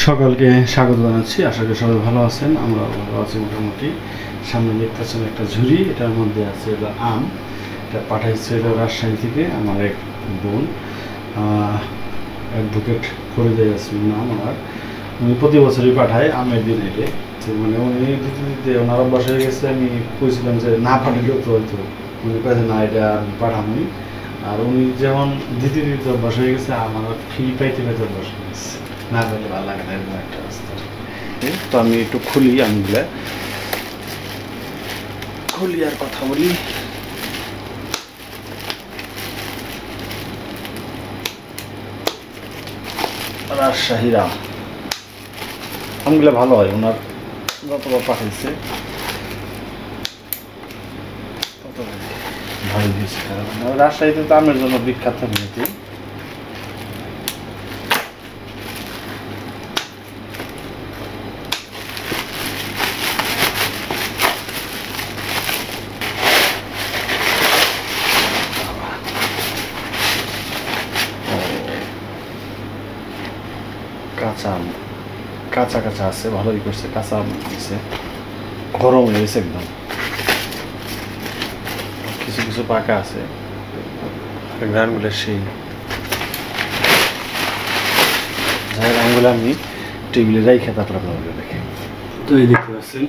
সকলকে স্বাগত জানাচ্ছি। আশা করি সবাই ভালো আছেন। আমরা ভালো আছি মোটামুটি। সামনে দেখতেছেন একটা ঝুড়ি, এটার মধ্যে আছে হলো আম। এটা পাঠাইছে হলো রাজশাহী থেকে আমার এক বোন, অ্যাডভোকেট ফরিদা ইয়াসমিন নাম ওনার। উনি প্রতি বছরই পাঠায় আমের দিন এলে। মানে উনি দিতে দিতে ওনার অভ্যাস হয়ে গেছে। আমি কইছিলাম যে না পাঠালেও তো হয়তো, উনি কাছে না এটা আমি পাঠাবই। আর উনি যেমন দিতে দিতে অভ্যাস হয়ে গেছে, আমার ফ্রি পাইতে পাইতে অভ্যাস হয়ে গেছে। না পেলে ভালো লাগে না, এরকম একটা অবস্থা। তো আমি একটু খুলি আমগুলা, খুলি আর কথা বলি। রাজশাহীর আম, আমগুলো ভালো হয়। ওনার যতবার পাঠাইছে ভালো দিয়েছে। রাজশাহীতে তো আমের জন্য বিখ্যাত এমনিতেই। কাঁচা আম, কাঁচা কাঁচা আছে, ভালোই করছে। কাঁচা আম দিয়েছে, গরম হয়ে গেছে একদম। কিছু কিছু পাকা আছে, গ্রানগুলো সেই যাই আমগুলো আমি টেবিলে যাই খেতে আপনাদের দেখে। তো এই দেখতে পাচ্ছেন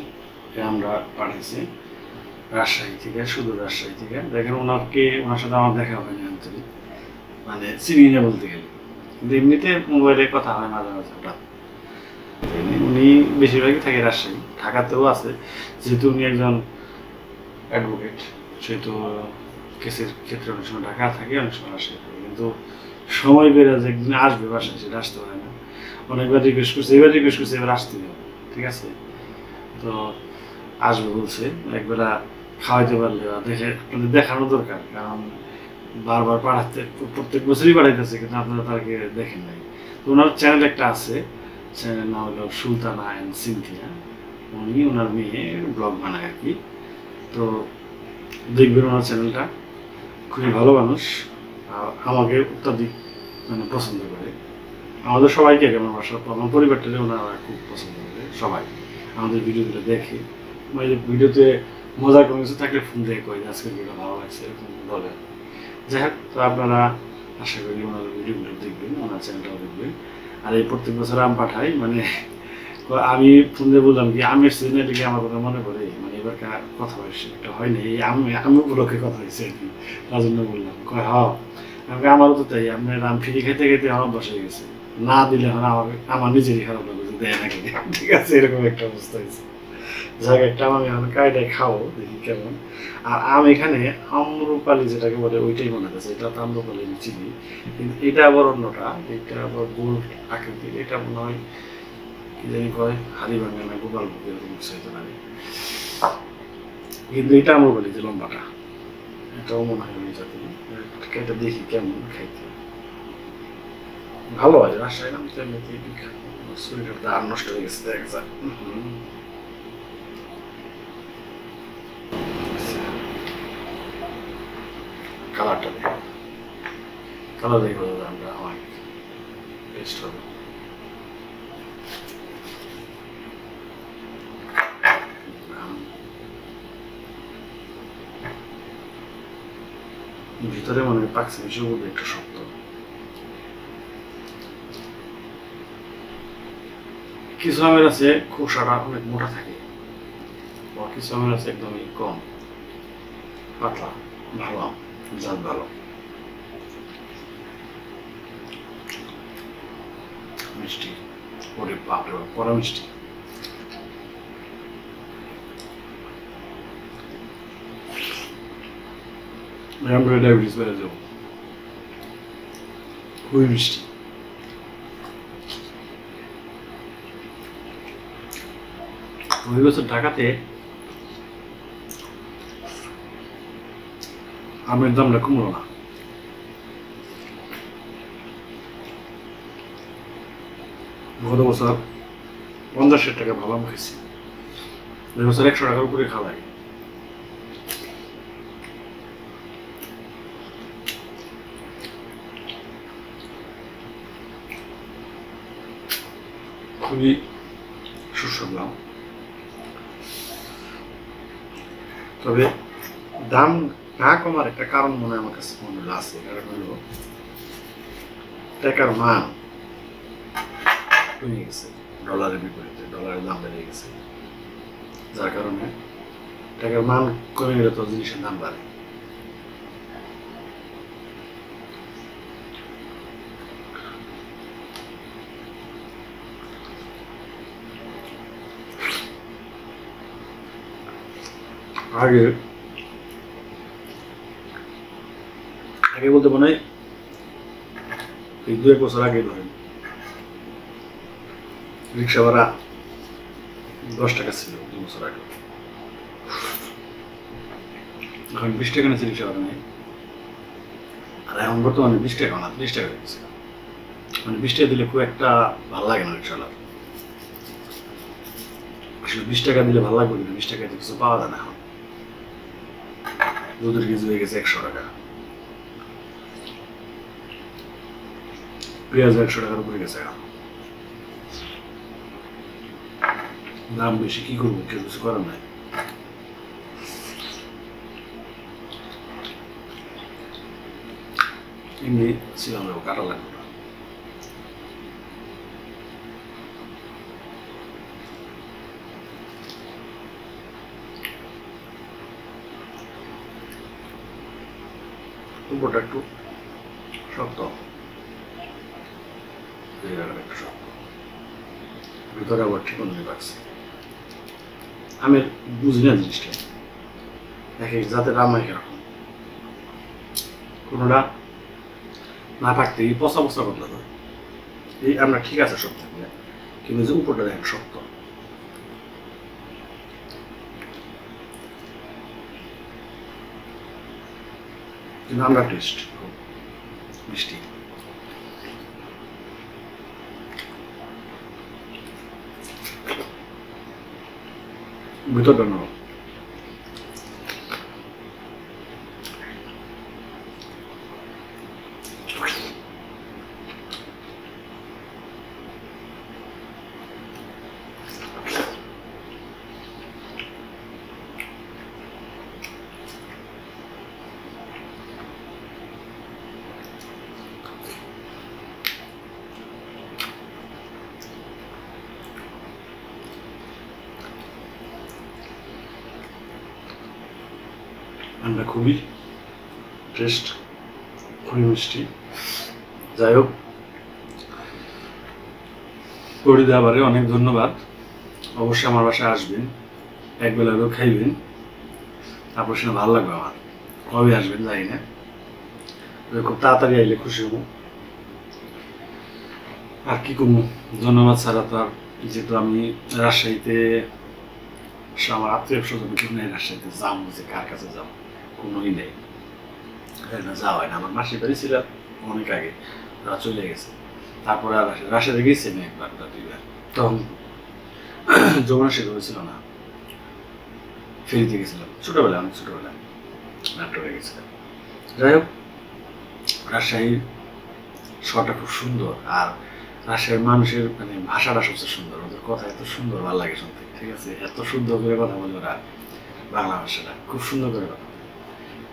আমরা পাঠিয়েছি রাজশাহী থেকে, শুধু রাজশাহী থেকে। দেখেন ওনার সাথে আমার দেখা হয়নি আন্তরিক, মানে চিনি না বলতে গেলে, কিন্তু এমনিতে মোবাইলে কথা হয় মাঝে মাঝে। হঠাৎ উনি বেশিরভাগই থাকে রাজশাহী, ঢাকাতেও আছে। যেহেতু উনি একজন অ্যাডভোকেট, সেহেতু কেসের ক্ষেত্রে অনেক সময় ঢাকা থাকে, অনেক সময় রাজশাহী থাকে। কিন্তু সময় বেড়ে যে একদিন আসবে বাসায়, সেটা আসতে পারে না। অনেকবার রিকোয়েস্ট করছে, এবার রিকোয়েস্ট করছে, এবার আসতে হবে, ঠিক আছে। তো আসবে বলছে, একবেলা খাওয়াইতে পারলে দেখে আপনাদের দেখানো দরকার। কারণ বারবার পাঠাতে, প্রত্যেক বছরই পাঠাইতেছে, কিন্তু আপনারা তাকে দেখেন নাই। তো ওনার চ্যানেল একটা আছে, চ্যানেলের নাম হলো সুলতানা অ্যান্ড সিনথিয়া। উনি ওনার মেয়ে ব্লগ বানায় আর কি। তো দেখবেন ওনার চ্যানেলটা, খুবই ভালো মানুষ। আমাকে অত্যাধিক মানে পছন্দ করে, আমাদের সবাইকে, আমার বাসার আমার পরিবারটাকে ওনারা খুব পছন্দ করে। সবাই আমাদের ভিডিওগুলো দেখে, মানে ভিডিওতে মজার কোনো কিছু থাকলে ফোন দিয়ে কই আজকের ভিডিও ভালো লাগছে, এরকম বলে। যাই হোক, তো আপনারা আশা করি ওনার ভিডিওগুলো দেখবেন, ওনার চ্যানেলটাও দেখবেন। আর এই প্রত্যেক বছর আম পাঠাই, মানে আমি ফোন দিয়ে বললাম কি আমের সিজন, এটাকে আমার কথা মনে পড়ে। মানে এবার কথা হয়েছে, এটা হয়নি, এই আমি উপলক্ষে কথা হয়েছে আর কি, তার জন্য বললাম। কয় আমাকে, আমারও তো তাই। আপনার আম ফিরি খেতে খেতে আমার বসে গেছে, না দিলে এখন আমার নিজেরই খারাপ লাগে যে দেয় নাকি, ঠিক আছে, এরকম একটা অবস্থা হয়েছে। যাক, একটা আমি এখন কায়দায় খাবো, দেখি কেমন। আর আম এখানে আম্রপালি যেটাকে বলে, ওইটাই মনে হচ্ছে। এটা তো আম্রপালি আমি চিনি, কিন্তু এটা আবার অন্যটা, এটা আবার গোল আকৃতির। এটা মনে হয় কি জানি কয়, হাড়ি ভাঙা না গোপাল ভোগ, এরকম কিছু হইতে পারে। কিন্তু এটা আম্রপালি যে লম্বাটা, এটাও মনে হয় ওই জাতি। এটা দেখি কেমন খাইতে। ভালো হয়, রাজশাহী নাম তো এমনিতেই বিখ্যাত। শরীরটা আর নষ্ট হয়ে গেছে দেখ যা। কালারটা দেখো, কালার দেখে বোঝা যায় আমরা অনেক টেস্ট হবে। ভিতরে মনে হয় পাকছে, বেশি বলতে একটু শক্ত। কিছু আমের আছে খোসাটা অনেক মোটা থাকে, কিছু আমের আছে একদমই কম পাতলা। ভালো আম, জাত ভালো, মিষ্টি। ওরে বাপরে বাপ, কড়া মিষ্টি। আমরা ডায়াবেটিস বেড়ে যাবো, খুবই মিষ্টি। ওই বছর ঢাকাতে আমের দামটা কমলো না। গত বছর 50 টাকা ভালো আম খাইছি, এই বছর 100 টাকার উপরে খাওয়াই। খুবই সুস্বাদু। তবে দাম না কমার একটা কারণ মনে আমার কাছে মনে হলো আছে, কারণ হলো টাকার মান কমে গেছে, ডলারের বিপরীতে ডলারের দাম বেড়ে গেছে, যার কারণে টাকার মান কমে গেলে তো জিনিসের দাম বাড়ে। আগে আগে বলতে মনে হয় এই 2-1 বছর আগে ধরেন রিক্সা ভাড়া 10 টাকা ছিল 2 বছর আগে, এখন 20 টাকা নিচে রিক্সা ভাড়া নেই। আর এখন বর্তমানে 20 টাকা না 30 টাকা হয়ে গেছে। মানে 20 টাকা দিলে খুব একটা ভালো লাগে না রিক্সাওয়ালার। আসলে 20 টাকা দিলে ভালো লাগবে, কিন্তু 20 টাকাতে কিছু পাওয়া যায় না। এখন দুধের কেজি হয়ে গেছে 100 টাকা, পেঁয়াজ 100 টাকার উপরে গেছে। এখন দাম বেশি, কি করবো, কেউ কিছু করার নাই। এমনি ছিলাম কাটা লাগবে না। উপরটা একটু শক্ত, একটু শক্ত, ভিতরে আবার ঠিক অনুযায়ী পাকছে। আমি বুঝি না জিনিসটা, দেখে যাতে রান্না কিরকম, কোনোটা না পাকতে এই পচা পচা বদলা করে। এই আমরা ঠিক আছে সব থাকলে, কিন্তু যে উপরটা দেখেন শক্ত। কিন্তু আমরা টেস্ট খুব মিষ্টি। ভিতরটা নরম। আমরা খুবই টেস্ট, খুবই মিষ্টি। যাই হোক, করে দেওয়ারে অনেক ধন্যবাদ। অবশ্যই আমার বাসায় আসবেন, একবেলা হলেও খাইবেন, তারপর সেটা ভালো লাগবে আমার। কবে আসবেন জানি না, খুব তাড়াতাড়ি আইলে খুশি হবো। আর কি করবো, ধন্যবাদ ছাড়া তো আর, যেহেতু আমি রাজশাহীতে আমার আত্মীয় স্বজন কেউ নেই, রাজশাহীতে যাবো যে কার কাছে যাবো কোনোই নেই, যাওয়া হয় না। আমার মাসির বাড়ি ছিল অনেক আগে, তারা চলে গেছে। তারপরে আর রাজশাহীতে গেছি আমি একবার 2বার, তখন যমুনা সেতু হয়েছিল না, ফেরিতে গেছিলাম ছোটবেলায়, অনেক ছোটবেলায় নাটোরে গেছিলাম। যাই হোক, রাজশাহীর শহরটা খুব সুন্দর, আর রাজশাহীর মানুষের মানে ভাষাটা সবচেয়ে সুন্দর, ওদের কথা এত সুন্দর, ভালো লাগে শুনতে। ঠিক আছে, এত সুন্দর করে কথা বলে ওরা, বাংলা ভাষাটা খুব সুন্দর করে কথা বলে,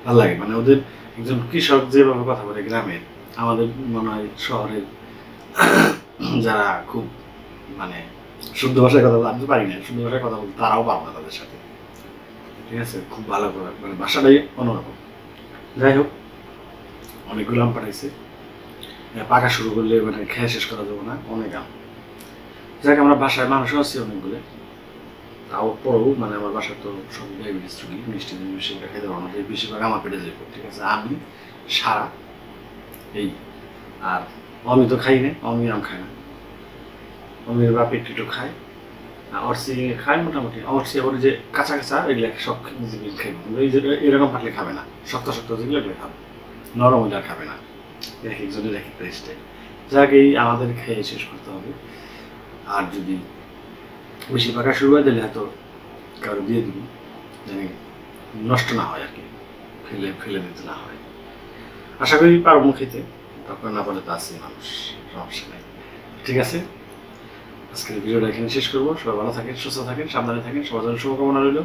ভালো লাগে। মানে ওদের একজন কৃষক যেভাবে কথা বলে গ্রামের, আমাদের মনে হয় শহরের যারা খুব মানে শুদ্ধ ভাষায় কথা বলে, আমি তো পারি না শুদ্ধ ভাষায় কথা বলতে, তারাও পারবো না তাদের সাথে। ঠিক আছে, খুব ভালো করে, মানে ভাষাটাই অন্যরকম। যাই হোক, অনেকগুলো আম পাঠাইছে, পাকা শুরু করলে মানে খেয়ে শেষ করা যাবো না, অনেক আম। যাক, আমরা বাসায় মানুষও আছি অনেকগুলো, তাও পরেও মানে আমার বাসার তো সব ডায়াবেটিস রুগী, মিষ্টি বেশি খেতে পারবো না, বেশিরভাগ আমার পেটে যাবো। ঠিক আছে, আমি সারা এই, আর অমি তো খাই না, অমি আম খায় না, অমির বাপ একটু খায়, অর্সি খায় মোটামুটি। অর্সি আবার যে কাঁচা কাঁচা এগুলো সব খাইবে, এই যে এরকম পাকলে খাবে না, শক্ত শক্ত যেগুলো এগুলো খাবে, নরম ওইটা খাবে না। এক একজনের এক একটা স্টাইল। যাকে আমাদের খেয়ে শেষ করতে হবে। আর যদি বেশি পাকা শুরু হয় তাহলে হয়তো কারো দিয়ে দিব, যেন নষ্ট না হয় আর কি, ফেলে দিতে না হয়। আশা করি পারবো খেতে, তখন না পারলে তো আছে মানুষ, সমস্যা নেই। ঠিক আছে, আজকের ভিডিওটা এখানে শেষ করবো। সবাই ভালো থাকেন, সুস্থ থাকেন, সাবধানে থাকেন, সবার জন্য শুভকামনা রইল।